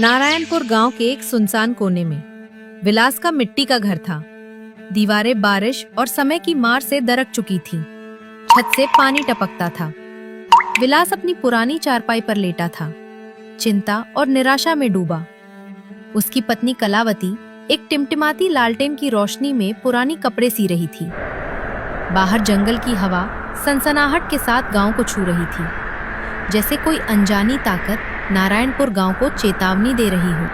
नारायणपुर गांव के एक सुनसान कोने में विलास का मिट्टी का घर था। दीवारें बारिश और समय की मार से दरक चुकी थीं। छत से पानी टपकता था। विलास अपनी पुरानी चारपाई पर लेटा था, चिंता और निराशा में डूबा। उसकी पत्नी कलावती एक टिमटिमाती लालटेन की रोशनी में पुरानी कपड़े सी रही थी। बाहर जंगल की हवा सनसनाहट के साथ गांव को छू रही थी, जैसे कोई अनजानी ताकत नारायणपुर गांव को चेतावनी दे रही हो।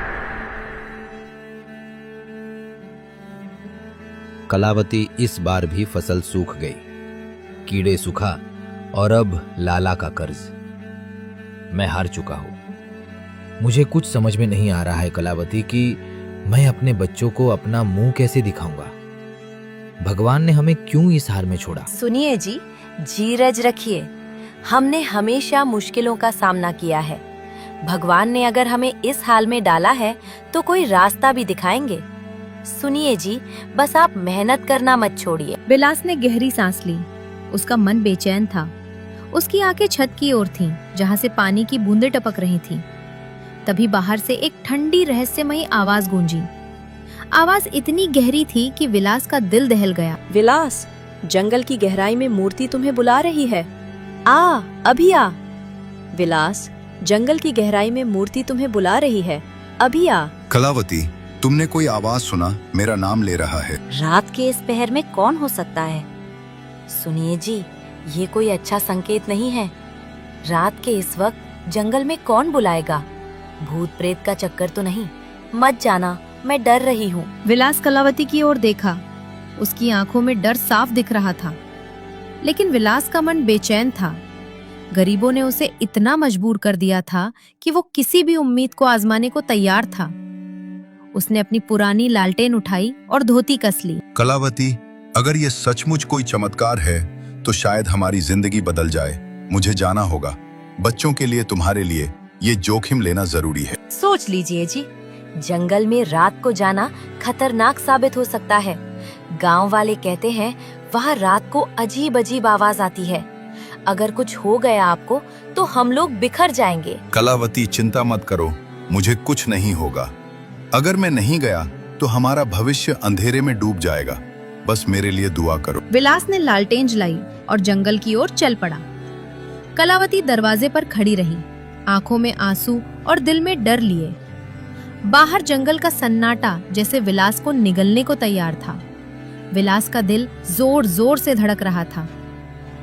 कलावती इस बार भी फसल सूख गई, कीड़े सूखा और अब लाला का कर्ज। मैं हार चुका हूं। मुझे कुछ समझ में नहीं आ रहा है कलावती कि मैं अपने बच्चों को अपना मुंह कैसे दिखाऊंगा। भगवान ने हमें क्यों इस हाल में छोड़ा? सुनिए जी, धीरज रखिए। हमने हमेशा मुश्किलों का सामना किया है। भगवान ने अगर हमें इस हाल में डाला है तो कोई रास्ता भी दिखाएंगे। सुनिए जी, बस आप मेहनत करना मत छोड़िए। विलास ने गहरी सांस ली। उसका मन बेचैन था। उसकी आंखें छत की ओर थीं, जहां से पानी की बूंदें टपक रही थीं। तभी बाहर से एक ठंडी रहस्यमयी आवाज गूंजी। आवाज इतनी गहरी थी कि विलास का दिल दहल गया। विलास, जंगल की गहराई में मूर्ति तुम्हें बुला रही है। आ, अभी आ। विलास, जंगल की गहराई में मूर्ति तुम्हें बुला रही है, अभी आ। कलावती, तुमने कोई आवाज सुना? मेरा नाम ले रहा है। रात के इस पहर में कौन हो सकता है? सुनिए जी, ये कोई अच्छा संकेत नहीं है। रात के इस वक्त जंगल में कौन बुलाएगा? भूत प्रेत का चक्कर तो नहीं? मत जाना, मैं डर रही हूँ। विलास कलावती की ओर देखा। उसकी आंखों में डर साफ दिख रहा था, लेकिन विलास का मन बेचैन था। गरीबों ने उसे इतना मजबूर कर दिया था कि वो किसी भी उम्मीद को आजमाने को तैयार था। उसने अपनी पुरानी लालटेन उठाई और धोती कस ली। कलावती, अगर ये सचमुच कोई चमत्कार है तो शायद हमारी जिंदगी बदल जाए। मुझे जाना होगा। बच्चों के लिए, तुम्हारे लिए ये जोखिम लेना जरूरी है। सोच लीजिए जी, जंगल में रात को जाना खतरनाक साबित हो सकता है। गांव वाले कहते हैं वहाँ रात को अजीब अजीब आवाज आती है। अगर कुछ हो गया आपको तो हम लोग बिखर जाएंगे। कलावती, चिंता मत करो, मुझे कुछ नहीं होगा। अगर मैं नहीं गया तो हमारा भविष्य अंधेरे में डूब जाएगा। बस मेरे लिए दुआ करो। विलास ने लालटेन जलाई और जंगल की ओर चल पड़ा। कलावती दरवाजे पर खड़ी रही, आंखों में आंसू और दिल में डर लिए। बाहर जंगल का सन्नाटा जैसे विलास को निगलने को तैयार था। विलास का दिल जोर जोर से धड़क रहा था।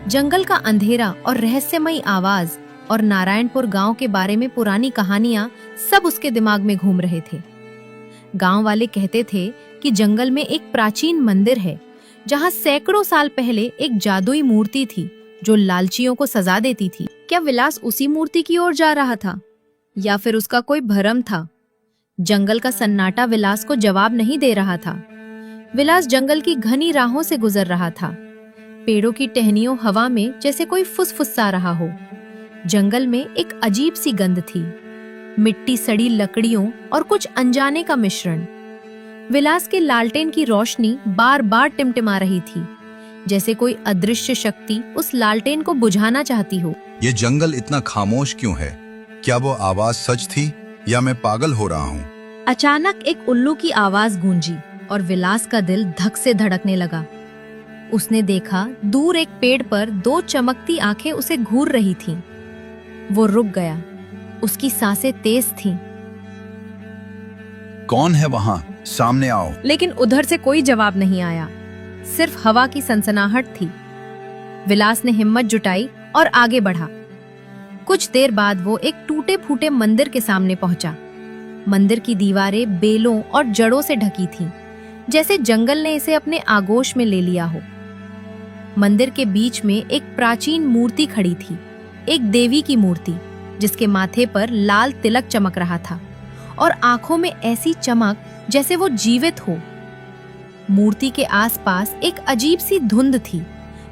जंगल का अंधेरा और रहस्यमयी आवाज और नारायणपुर गांव के बारे में पुरानी कहानियां सब उसके दिमाग में घूम रहे थे। गांव वाले कहते थे कि जंगल में एक प्राचीन मंदिर है, जहां सैकड़ों साल पहले एक जादुई मूर्ति थी जो लालचियों को सजा देती थी। क्या विलास उसी मूर्ति की ओर जा रहा था, या फिर उसका कोई भ्रम था? जंगल का सन्नाटा विलास को जवाब नहीं दे रहा था। विलास जंगल की घनी राहों से गुजर रहा था। पेड़ों की टहनियों हवा में जैसे कोई फुसफुसा रहा हो। जंगल में एक अजीब सी गंध थी, मिट्टी, सड़ी लकड़ियों और कुछ अनजाने का मिश्रण। विलास के लालटेन की रोशनी बार बार टिमटिमा रही थी, जैसे कोई अदृश्य शक्ति उस लालटेन को बुझाना चाहती हो। ये जंगल इतना खामोश क्यों है? क्या वो आवाज सच थी या मैं पागल हो रहा हूँ? अचानक एक उल्लू की आवाज गूंजी और विलास का दिल धक से धड़कने लगा। उसने देखा दूर एक पेड़ पर दो चमकती आंखें उसे घूर रही थीं। वो रुक गया। उसकी सांसें तेज थीं। कौन है वहाँ? सामने आओ। लेकिन उधर से कोई जवाब नहीं आया, सिर्फ हवा की सनसनाहट थी। विलास ने हिम्मत जुटाई और आगे बढ़ा। कुछ देर बाद वो एक टूटे फूटे मंदिर के सामने पहुंचा। मंदिर की दीवारें बेलों और जड़ों से ढकी थीं, जैसे जंगल ने इसे अपने आगोश में ले लिया हो। मंदिर के बीच में एक प्राचीन मूर्ति खड़ी थी, एक देवी की मूर्ति, जिसके माथे पर लाल तिलक चमक रहा था और आंखों में ऐसी चमक जैसे वो जीवित हो। मूर्ति के आसपास एक अजीब सी धुंध थी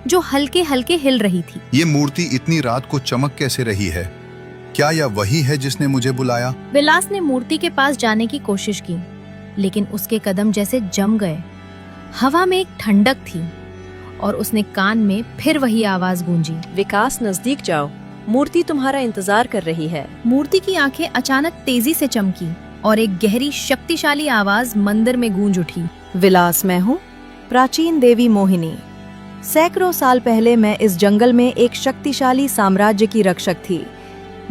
जो हल्के हल्के हिल रही थी। ये मूर्ति इतनी रात को चमक कैसे रही है? क्या यह वही है जिसने मुझे बुलाया? विलास ने मूर्ति के पास जाने की कोशिश की, लेकिन उसके कदम जैसे जम गए। हवा में एक ठंडक थी और उसने कान में फिर वही आवाज गूंजी। विकास, नजदीक जाओ। मूर्ति तुम्हारा इंतजार कर रही है। मूर्ति की आंखें अचानक तेजी से चमकी और एक गहरी शक्तिशाली आवाज मंदिर में गूंज उठी। विलास, मैं हूँ प्राचीन देवी मोहिनी। सैकड़ों साल पहले मैं इस जंगल में एक शक्तिशाली साम्राज्य की रक्षक थी।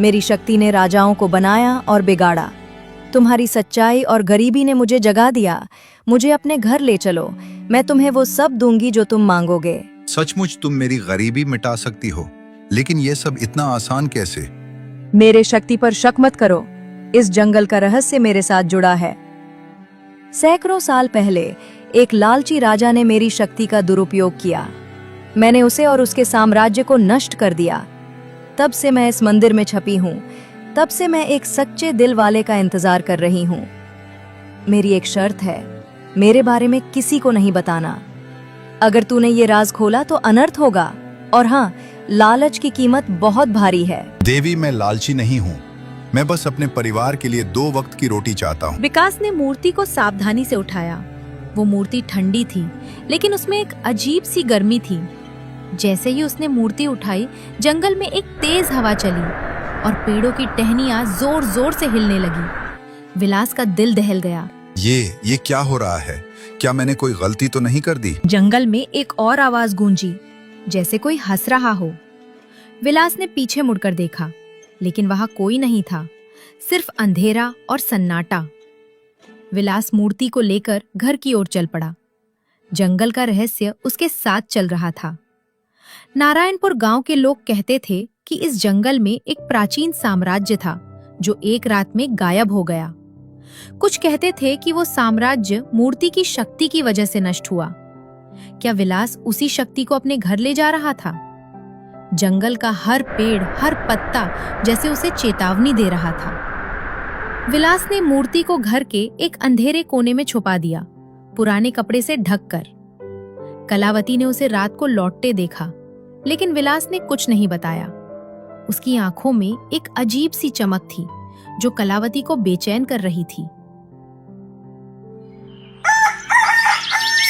मेरी शक्ति ने राजाओं को बनाया और बिगाड़ा। तुम्हारी सच्चाई और गरीबी ने मुझे जगा दिया। मुझे अपने घर ले चलो, मैं तुम्हें वो सब दूंगी जो तुम मांगोगे। सचमुच तुम मेरी गरीबी मिटा सकती हो, लेकिन ये सब इतना आसान कैसे? मेरे शक्ति पर शक मत करो, इस जंगल का रहस्य मेरे साथ जुड़ा है। सैकड़ों साल पहले एक लालची राजा ने मेरी शक्ति का दुरुपयोग किया। मैंने उसे और उसके साम्राज्य को नष्ट कर दिया। तब से मैं इस मंदिर में छपी हूँ। तब से मैं एक सच्चे दिल वाले का इंतजार कर रही हूँ। मेरी एक शर्त है, मेरे बारे में किसी को नहीं बताना। अगर तूने ये राज खोला तो अनर्थ होगा, और हाँ, लालच की कीमत बहुत भारी है। देवी, मैं लालची नहीं हूँ। मैं बस अपने परिवार के लिए 2 वक्त की रोटी चाहता हूँ। विकास ने मूर्ति को सावधानी से उठाया। वो मूर्ति ठंडी थी, लेकिन उसमें एक अजीब सी गर्मी थी। जैसे ही उसने मूर्ति उठाई, जंगल में एक तेज हवा चली और पेड़ों की टहनियां जोर जोर से हिलने लगी। विलास का दिल दहल गया। ये क्या हो रहा है? क्या मैंने कोई गलती तो नहीं कर दी? जंगल में एक और आवाज गूंजी, जैसे कोई हंस रहा हो। विलास ने पीछे मुड़कर देखा, लेकिन वहां कोई नहीं था, सिर्फ अंधेरा और सन्नाटा। विलास मूर्ति को लेकर घर की ओर चल पड़ा। जंगल का रहस्य उसके साथ चल रहा था। नारायणपुर गांव के लोग कहते थे कि इस जंगल में एक प्राचीन साम्राज्य था जो एक रात में गायब हो गया। कुछ कहते थे कि वो साम्राज्य मूर्ति की शक्ति की वजह से नष्ट हुआ। क्या विलास उसी शक्ति को अपने घर ले जा रहा था? जंगल का हर पेड़, हर पत्ता जैसे उसे चेतावनी दे रहा था। विलास ने मूर्ति को घर के एक अंधेरे कोने में छुपा दिया, पुराने कपड़े से ढककर। कलावती ने उसे रात को लौटते देखा, लेकिन विलास ने कुछ नहीं बताया। उसकी आंखों में एक अजीब सी चमक थी जो कलावती को बेचैन कर रही थी।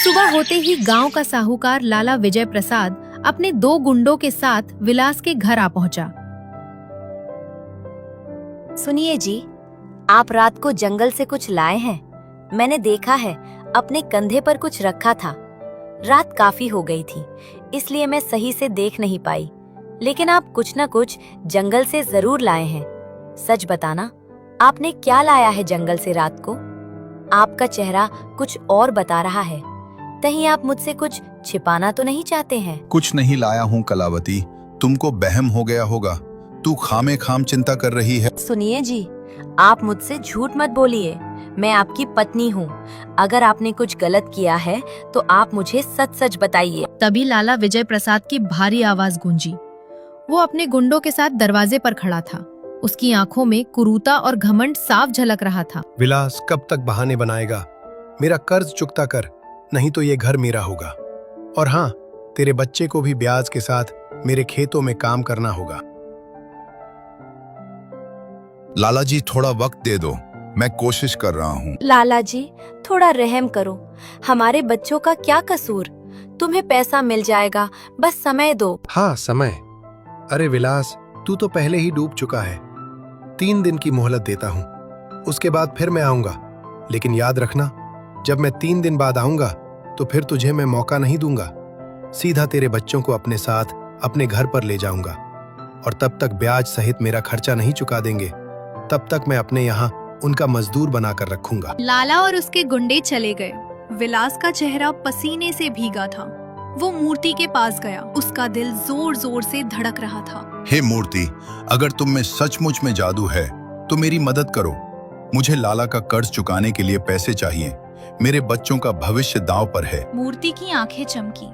सुबह होते ही गांव का साहूकार लाला विजय प्रसाद अपने 2 गुंडों के साथ विलास के घर आ पहुंचा। सुनिए जी, आप रात को जंगल से कुछ लाए हैं। मैंने देखा है, अपने कंधे पर कुछ रखा था। रात काफी हो गई थी, इसलिए मैं सही से देख नहीं पाई, लेकिन आप कुछ न कुछ जंगल से जरूर लाए हैं। सच बताना, आपने क्या लाया है जंगल से रात को? आपका चेहरा कुछ और बता रहा है। कहीं आप मुझसे कुछ छिपाना तो नहीं चाहते हैं? कुछ नहीं लाया हूँ कलावती, तुमको बहम हो गया होगा। तू खामे खाम चिंता कर रही है। सुनिए जी, आप मुझसे झूठ मत बोलिए। मैं आपकी पत्नी हूँ। अगर आपने कुछ गलत किया है तो आप मुझे सच सच बताइए। तभी लाला विजय प्रसाद की भारी आवाज गूंजी। वो अपने गुंडों के साथ दरवाजे पर खड़ा था। उसकी आंखों में क्रूरता और घमंड साफ झलक रहा था। विलास, कब तक बहाने बनाएगा? मेरा कर्ज चुकता कर, नहीं तो ये घर मेरा होगा। और हाँ, तेरे बच्चे को भी ब्याज के साथ मेरे खेतों में काम करना होगा। लाला जी, थोड़ा वक्त दे दो, मैं कोशिश कर रहा हूँ। लाला जी, थोड़ा रहम करो। हमारे बच्चों का क्या कसूर? तुम्हें पैसा मिल जाएगा, बस समय दो। हाँ, समय? अरे विलास, तू तो पहले ही डूब चुका है। 3 दिन की मोहलत देता हूँ, उसके बाद फिर मैं आऊंगा। लेकिन याद रखना, जब मैं 3 दिन बाद आऊंगा तो फिर तुझे मैं मौका नहीं दूंगा। सीधा तेरे बच्चों को अपने साथ अपने घर पर ले जाऊंगा, और तब तक ब्याज सहित मेरा खर्चा नहीं चुका देंगे, तब तक मैं अपने यहाँ उनका मजदूर बनाकर रखूंगा। लाला और उसके गुंडे चले गए। विलास का चेहरा पसीने से भीगा था। वो मूर्ति के पास गया। उसका दिल जोर जोर से धड़क रहा था। हे मूर्ति, अगर तुम में सचमुच में जादू है तो मेरी मदद करो। मुझे लाला का कर्ज चुकाने के लिए पैसे चाहिए। मेरे बच्चों का भविष्य दांव पर है। मूर्ति की आंखें चमकी।